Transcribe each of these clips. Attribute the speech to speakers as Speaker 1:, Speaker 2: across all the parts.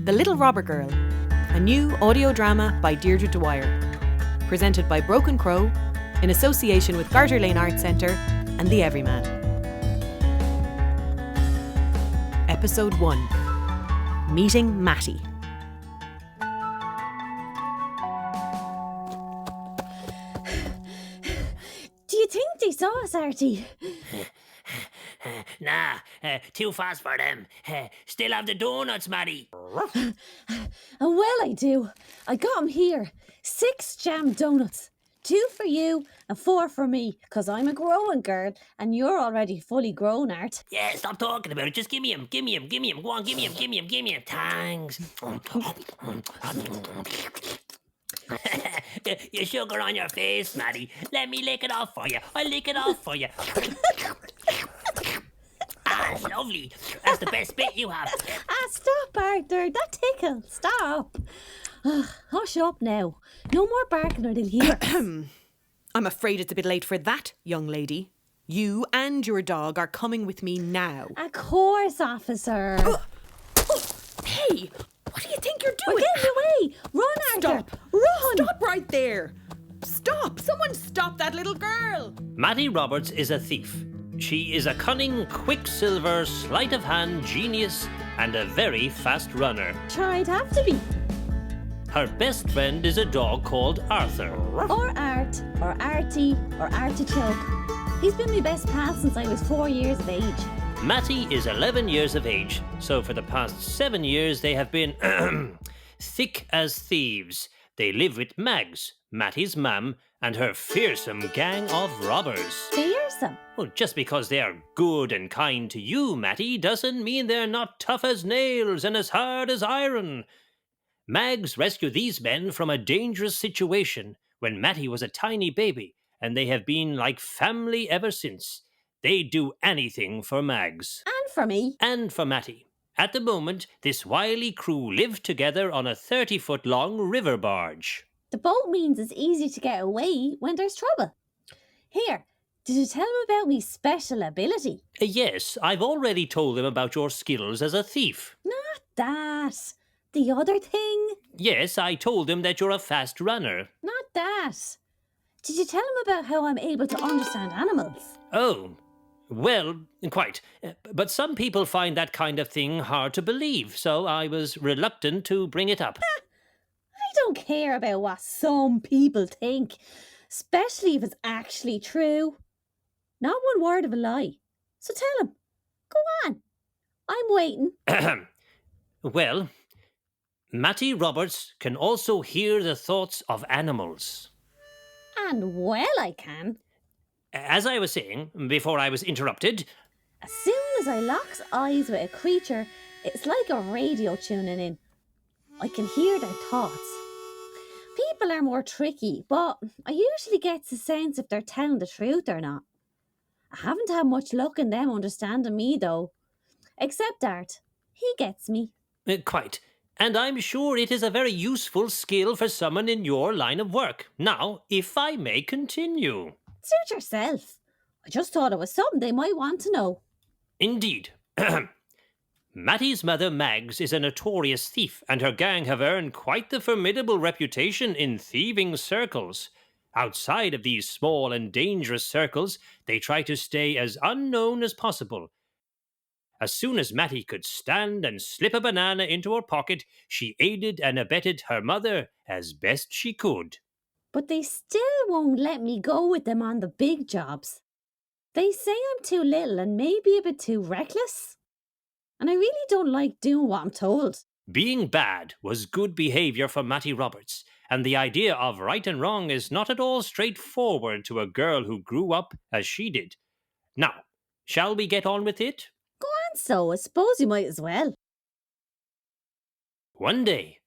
Speaker 1: The Little Robber Girl, a new audio drama by Deirdre Dwyer, presented by Broken Crow in association with Garter Lane Arts Centre and The Everyman. Episode 1. Meeting Mattie.
Speaker 2: Do you think they saw us, Artie?
Speaker 3: Nah, too fast for them. Still have the donuts, Mattie.
Speaker 2: And well I do. I got 'em here. 6 jam donuts. 2 for you and 4 for me, 'cause I'm a growing girl and you're already fully grown, Art.
Speaker 3: Yeah, stop talking about it. Just give me 'em. Go on, give me 'em. Thanks. Your sugar on your face, Mattie. Let me lick it off for you. I'll lick it off for you. It's lovely. That's the best bit you have.
Speaker 2: Stop, Arthur. That tickle. Stop. Hush up now. No more barking or they'll hear us.
Speaker 1: I'm afraid it's a bit late for that, young lady. You and your dog are coming with me now.
Speaker 2: Of course, officer.
Speaker 1: Hey, what do you think you're doing?
Speaker 2: We're getting away. Run, Arthur.
Speaker 1: Stop.
Speaker 2: Run.
Speaker 1: Stop right there. Stop. Someone stop that little girl.
Speaker 3: Mattie Roberts is a thief. She is a cunning, quicksilver, sleight-of-hand genius and a very fast runner.
Speaker 2: I'd have to be.
Speaker 3: Her best friend is a dog called Arthur.
Speaker 2: Or Art, or Artie, or Artichoke. He's been my best pal since I was 4 years of age.
Speaker 3: Mattie is 11 years of age, so for the past 7 years they have been thick as thieves. They live with Mags, Mattie's mum, and her fearsome gang of robbers.
Speaker 2: Fearsome?
Speaker 3: Well, just because they are good and kind to you, Mattie, doesn't mean they're not tough as nails and as hard as iron. Mags rescued these men from a dangerous situation when Mattie was a tiny baby, and they have been like family ever since. They do anything for Mags.
Speaker 2: And for me.
Speaker 3: And for Mattie. At the moment, this wily crew live together on a 30-foot-long river barge.
Speaker 2: The boat means it's easy to get away when there's trouble. Here, did you tell them about me special ability?
Speaker 3: Yes, I've already told them about your skills as a thief.
Speaker 2: Not that. The other thing?
Speaker 3: Yes, I told them that you're a fast runner.
Speaker 2: Not that. Did you tell them about how I'm able to understand animals?
Speaker 3: Oh, well, quite. But some people find that kind of thing hard to believe, so I was reluctant to bring it up.
Speaker 2: I don't care about what some people think, especially if it's actually true. Not one word of a lie. So tell them. Go on. I'm waiting.
Speaker 3: Well, Mattie Roberts can also hear the thoughts of animals.
Speaker 2: And well I can.
Speaker 3: As I was saying, before I was interrupted...
Speaker 2: As soon as I locks eyes with a creature, it's like a radio tuning in. I can hear their thoughts. People are more tricky, but I usually get the sense if they're telling the truth or not. I haven't had much luck in them understanding me, though. Except Art. He gets me.
Speaker 3: Quite. And I'm sure it is a very useful skill for someone in your line of work. Now, if I may continue...
Speaker 2: Suit yourself. I just thought it was something they might want to know.
Speaker 3: Indeed. Mattie's mother, Mags, is a notorious thief, and her gang have earned quite the formidable reputation in thieving circles. Outside of these small and dangerous circles, they try to stay as unknown as possible. As soon as Mattie could stand and slip a banana into her pocket, she aided and abetted her mother as best she could.
Speaker 2: But they still won't let me go with them on the big jobs. They say I'm too little and maybe a bit too reckless. And I really don't like doing what I'm told.
Speaker 3: Being bad was good behaviour for Mattie Roberts, and the idea of right and wrong is not at all straightforward to a girl who grew up as she did. Now, shall we get on with it?
Speaker 2: Go on so, I suppose you might as well.
Speaker 3: One day,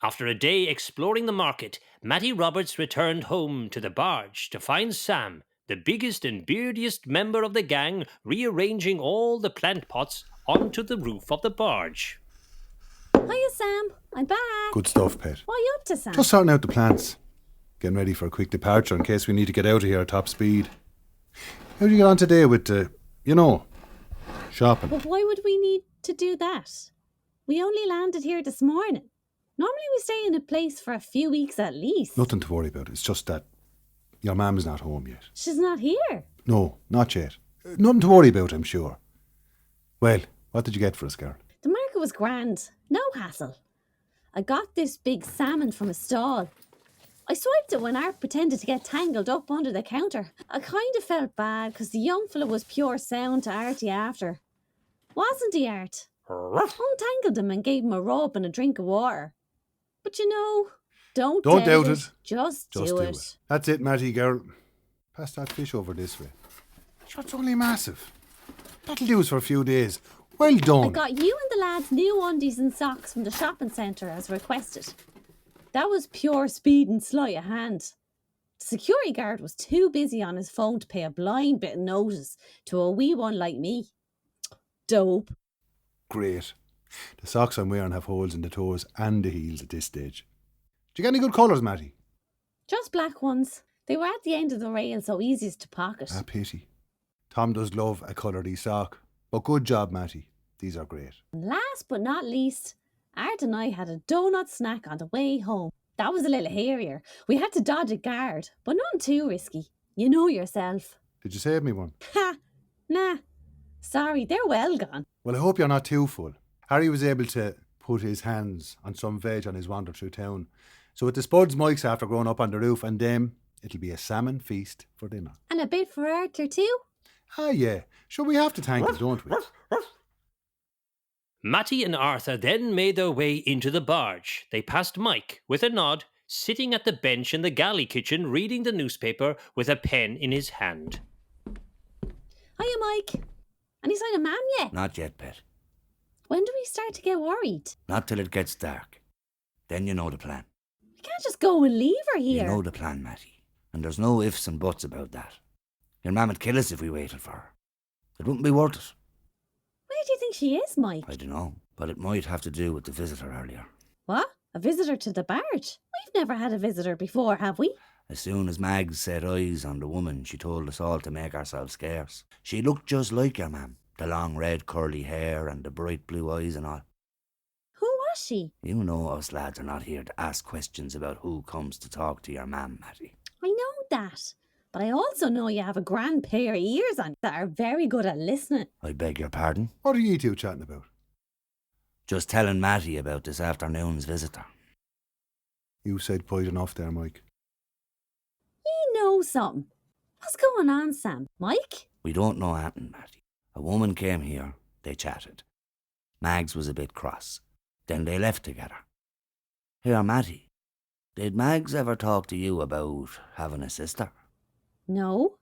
Speaker 3: after a day exploring the market, Mattie Roberts returned home to the barge to find Sam, the biggest and beardiest member of the gang, rearranging all the plant pots onto the roof of the barge.
Speaker 2: Hiya, Sam. I'm back.
Speaker 4: Good stuff, Pet.
Speaker 2: What are you up to, Sam?
Speaker 4: Just sorting out the plants. Getting ready for a quick departure in case we need to get out of here at top speed. How do you get on today with, shopping?
Speaker 2: But why would we need to do that? We only landed here this morning. Normally we stay in a place for a few weeks at least.
Speaker 4: Nothing to worry about. It's just that your mum's not home yet.
Speaker 2: She's not here.
Speaker 4: No, not yet. Nothing to worry about, I'm sure. Well, what did you get for us, girl?
Speaker 2: The market was grand. No hassle. I got this big salmon from a stall. I swiped it when Art pretended to get tangled up under the counter. I kind of felt bad because the young fella was pure sound to Artie after. Wasn't he, Art? Untangled him and gave him a rub and a drink of water. But you know, don't doubt it. Just do it.
Speaker 4: That's it, Mattie, girl. Pass that fish over this way. Sure, it's only massive. That'll do us for a few days. Well done.
Speaker 2: I got you and the lads new undies and socks from the shopping centre as requested. That was pure speed and sleight of hand. The security guard was too busy on his phone to pay a blind bit of notice to a wee one like me. Dope.
Speaker 4: Great. The socks I'm wearing have holes in the toes and the heels at this stage. Did you get any good colours, Mattie?
Speaker 2: Just black ones. They were at the end of the rail, so easiest to pocket.
Speaker 4: Ah, pity. Tom does love a coloured sock. But good job, Mattie. These are great.
Speaker 2: And last but not least, Art and I had a donut snack on the way home. That was a little hairier. We had to dodge a guard, but nothing too risky. You know yourself.
Speaker 4: Did you save me one?
Speaker 2: Ha! Nah. Sorry, they're well gone.
Speaker 4: Well, I hope you're not too full. Harry was able to put his hands on some veg on his wander through town. So with the spuds mics after growing up on the roof and them, it'll be a salmon feast for dinner.
Speaker 2: And a bit for Arthur too?
Speaker 4: Ah, yeah. Sure, we have to thank him, don't we?
Speaker 3: Mattie and Arthur then made their way into the barge. They passed Mike, with a nod, sitting at the bench in the galley kitchen reading the newspaper with a pen in his hand.
Speaker 2: Hiya, Mike. Any sign of Mam yet?
Speaker 5: Not yet, pet.
Speaker 2: When do we start to get worried?
Speaker 5: Not till it gets dark. Then you know the plan.
Speaker 2: We can't just go and leave her here.
Speaker 5: You know the plan, Mattie. And there's no ifs and buts about that. Your mam would kill us if we waited for her. It wouldn't be worth it.
Speaker 2: Where do you think she is, Mike?
Speaker 5: I don't know, but it might have to do with the visitor earlier.
Speaker 2: What? A visitor to the barge? We've never had a visitor before, have we?
Speaker 5: As soon as Mags set eyes on the woman, she told us all to make ourselves scarce. She looked just like your mam. The long red curly hair and the bright blue eyes and all.
Speaker 2: Who was she?
Speaker 5: You know us lads are not here to ask questions about who comes to talk to your mam, Mattie.
Speaker 2: I know that. But I also know you have a grand pair of ears on that are very good at listening.
Speaker 5: I beg your pardon?
Speaker 4: What are you two chatting about?
Speaker 5: Just telling Mattie about this afternoon's visitor.
Speaker 4: You said quite enough there, Mike.
Speaker 2: You know something. What's going on, Sam? Mike?
Speaker 5: We don't know anything, Mattie. A woman came here, they chatted. Mags was a bit cross. Then they left together. Here, Mattie, did Mags ever talk to you about having a sister?
Speaker 2: No.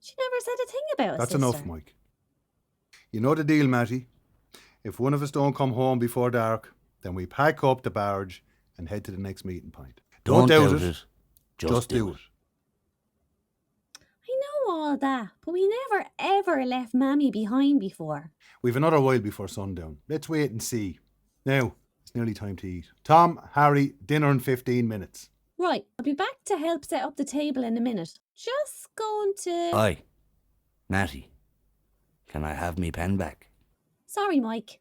Speaker 2: She never said a thing about
Speaker 4: That's
Speaker 2: a sister.
Speaker 4: enough, Mike. You know the deal, Mattie. If one of us don't come home before dark, then we pack up the barge and head to the next meeting point. Don't doubt it. Just do it.
Speaker 2: I know all that, but we never ever left Mammy behind before.
Speaker 4: We've another while before sundown. Let's wait and see. Now, it's nearly time to eat. Tom, Harry, dinner in 15 minutes.
Speaker 2: Right, I'll be back to help set up the table in a minute. Just going to...
Speaker 5: Aye. Mattie, can I have me pen back?
Speaker 2: Sorry, Mike.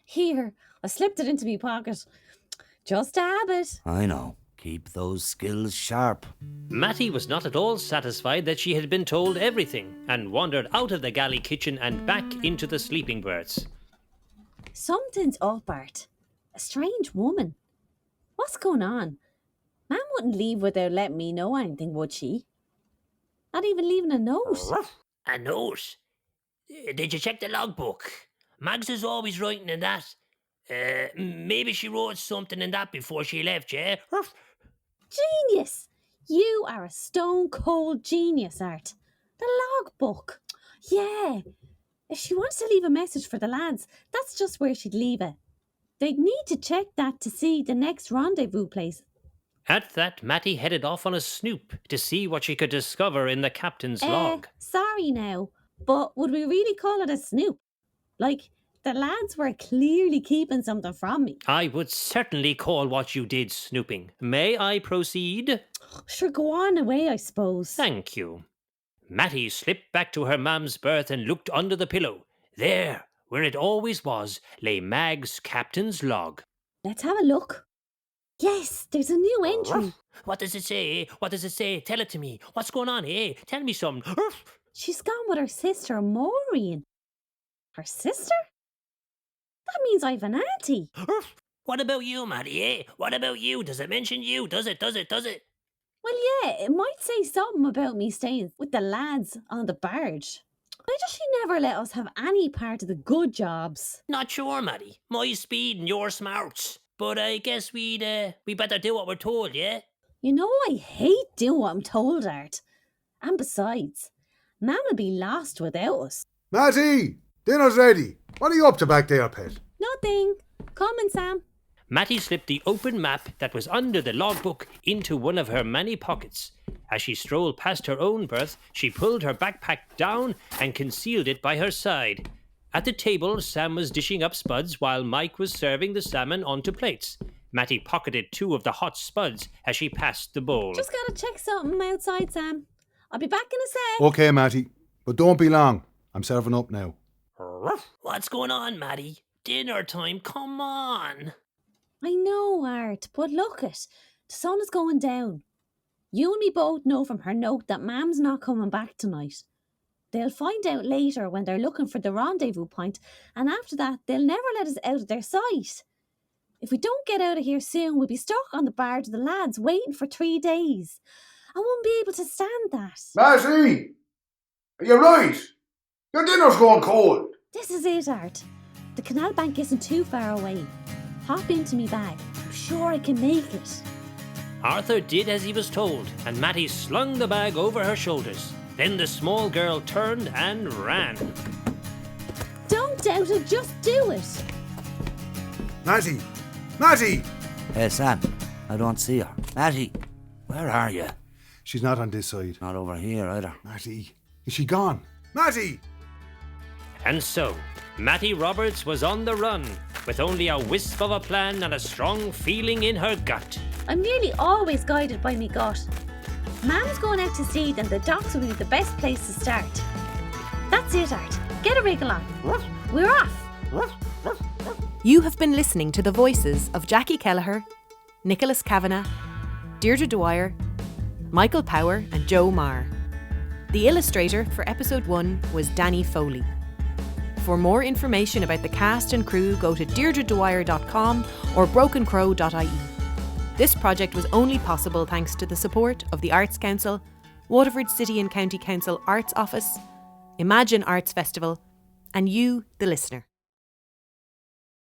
Speaker 2: Here, I slipped it into me pocket. Just a habit.
Speaker 5: I know. Keep those skills sharp.
Speaker 3: Mattie was not at all satisfied that she had been told everything and wandered out of the galley kitchen and back into the sleeping berths.
Speaker 2: Something's up, Art. A strange woman. What's going on? Mam wouldn't leave without letting me know anything, would she? Not even leaving a note.
Speaker 3: A note? Did you check the logbook? Mags is always writing in that. Maybe she wrote something in that before she left, yeah?
Speaker 2: Genius! You are a stone-cold genius, Art. The logbook. Yeah. If she wants to leave a message for the lads, that's just where she'd leave it. They'd need to check that to see the next rendezvous place.
Speaker 3: At that, Mattie headed off on a snoop to see what she could discover in the captain's log.
Speaker 2: Sorry now, but would we really call it a snoop? Like, the lads were clearly keeping something from me.
Speaker 3: I would certainly call what you did snooping. May I proceed?
Speaker 2: Sure, go on away, I suppose.
Speaker 3: Thank you. Mattie slipped back to her mam's berth and looked under the pillow. There where it always was, lay Mag's captain's log.
Speaker 2: Let's have a look. Yes, there's a new entry.
Speaker 3: What does it say, eh? What does it say? Tell it to me. What's going on, eh? Tell me something.
Speaker 2: She's gone with her sister, Maureen. Her sister? That means I've an auntie.
Speaker 3: What about you, Mattie, eh? What about you? Does it mention you? Does it?
Speaker 2: Well, yeah, it might say something about me staying with the lads on the barge. Why does she never let us have any part of the good jobs?
Speaker 3: Not sure, Mattie. My speed and your smarts. But I guess we better do what we're told, yeah?
Speaker 2: You know, I hate doing what I'm told, Art. And besides, Mam'll be lost without us.
Speaker 4: Mattie, dinner's ready. What are you up to back there, pet?
Speaker 2: Nothing. Coming, Sam.
Speaker 3: Mattie slipped the open map that was under the logbook into one of her many pockets. As she strolled past her own berth, she pulled her backpack down and concealed it by her side. At the table, Sam was dishing up spuds while Mike was serving the salmon onto plates. Mattie pocketed 2 of the hot spuds as she passed the bowl.
Speaker 2: Just gotta check something outside, Sam. I'll be back in a sec.
Speaker 4: Okay, Mattie, but don't be long. I'm serving up now.
Speaker 3: What's going on, Mattie? Dinner time, come on.
Speaker 2: I know, Art, but look it. The sun is going down. You and me both know from her note that Mam's not coming back tonight. They'll find out later when they're looking for the rendezvous point, and after that, they'll never let us out of their sight. If we don't get out of here soon, we'll be stuck on the barge of the lads waiting for 3 days. I won't be able to stand that.
Speaker 4: Mattie, are you right? Your dinner's going cold.
Speaker 2: This is it, Art. The canal bank isn't too far away. Hop into me bag. I'm sure I can make it.
Speaker 3: Arthur did as he was told, and Mattie slung the bag over her shoulders. Then the small girl turned and ran.
Speaker 2: Don't doubt it, just do it.
Speaker 4: Mattie! Mattie!
Speaker 5: Hey, Sam, I don't see her. Mattie, where are you?
Speaker 4: She's not on this side.
Speaker 5: Not over here either.
Speaker 4: Mattie, is she gone? Mattie!
Speaker 3: And so, Mattie Roberts was on the run, with only a wisp of a plan and a strong feeling in her gut.
Speaker 2: I'm nearly always guided by me gut. Mam's going out to sea, then the docks will be the best place to start. That's it, Art. Get a wriggle on. We're off.
Speaker 1: You have been listening to the voices of Jacqui Kelleher, Nicholas Kavanagh, Deirdre Dwyer, Michael Power and Joe Marr. The illustrator for episode 1 was Danny Foley. For more information about the cast and crew, go to deirdredwyer.com or brokencrow.ie. This project was only possible thanks to the support of the Arts Council, Waterford City and County Council Arts Office, Imagine Arts Festival, and you, the listener.